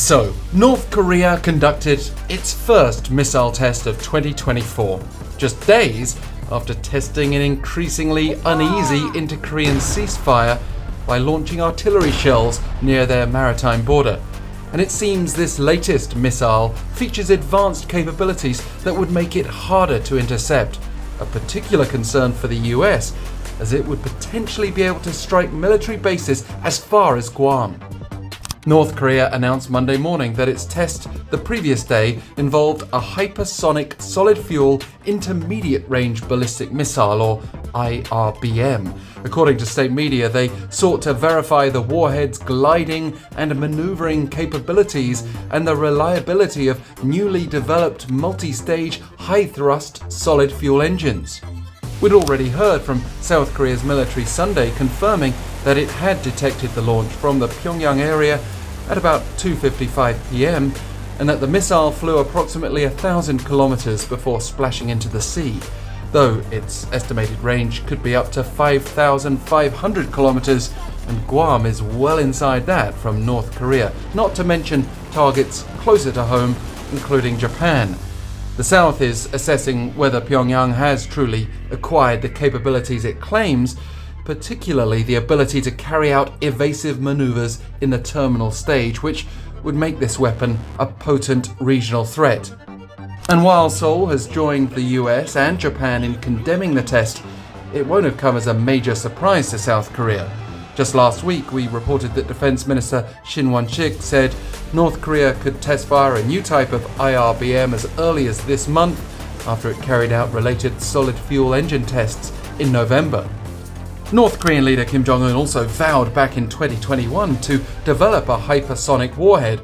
So, North Korea conducted its first missile test of 2024, just days after testing an increasingly uneasy inter-Korean ceasefire by launching artillery shells near their maritime border. And it seems this latest missile features advanced capabilities that would make it harder to intercept, a particular concern for the US, as it would potentially be able to strike military bases as far as Guam. North Korea announced Monday morning that its test the previous day involved a hypersonic solid-fuel intermediate-range-ballistic-missile, or IRBM. According to state media, they sought to verify the warhead's gliding and maneuvering capabilities and the reliability of newly developed multi-stage high-thrust solid-fuel engines. We'd already heard from South Korea's military Sunday confirming that it had detected the launch from the Pyongyang area at about 2:55 p.m. and that the missile flew approximately 1,000 kilometers before splashing into the sea, though its estimated range could be up to 5,500 kilometers, and Guam is well inside that from North Korea, not to mention targets closer to home, including Japan. The South is assessing whether Pyongyang has truly acquired the capabilities it claims, particularly the ability to carry out evasive maneuvers in the terminal stage, which would make this weapon a potent regional threat. And while Seoul has joined the US and Japan in condemning the test, it won't have come as a major surprise to South Korea. Just last week, we reported that Defense Minister Shin Won-sik said North Korea could test fire a new type of IRBM as early as this month, after it carried out related solid fuel engine tests in November. North Korean leader Kim-Jong-un also vowed back in 2021 to develop a hypersonic warhead,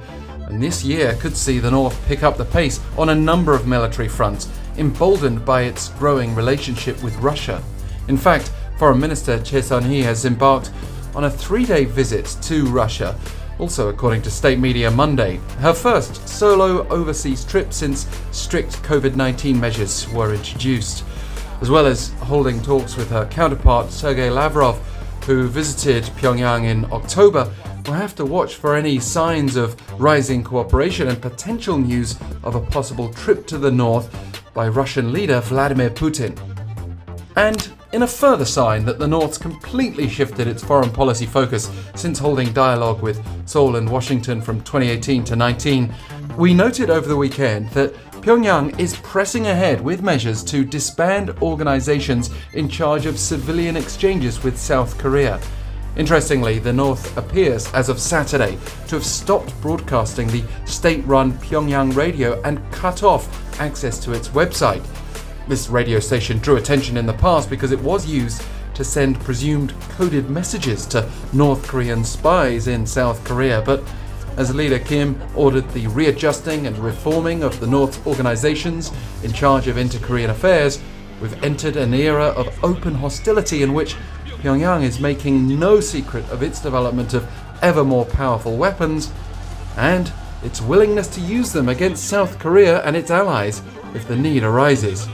and this year could see the North pick up the pace on a number of military fronts, emboldened by its growing relationship with Russia. In fact, Foreign Minister Choe-Son-hui has embarked on a 3-day visit to Russia, also according to state media Monday, her first solo overseas trip since strict COVID-19 measures were introduced, as well as holding talks with her counterpart Sergei-Lavrov, who visited Pyongyang in October. We'll have to watch for any signs of rising cooperation and potential news of a possible trip to the north by Russian leader Vladimir Putin. And in a further sign that the North's completely shifted its foreign policy focus since holding dialogue with Seoul and Washington from 2018 to 19, we noted over the weekend that Pyongyang is pressing ahead with measures to disband organizations in charge of civilian exchanges with South Korea. Interestingly, the North appears, as of Saturday, to have stopped broadcasting the state-run Pyongyang-Radio and cut off access to its website. This radio station drew attention in the past because it was used to send presumed coded messages to North Korean spies in South Korea, but as leader Kim ordered the readjusting and reforming of the North's organizations in charge of inter-Korean affairs, we've entered an era of open hostility in which Pyongyang is making no secret of its development of ever more powerful weapons and its willingness to use them against South Korea and its allies if the need arises.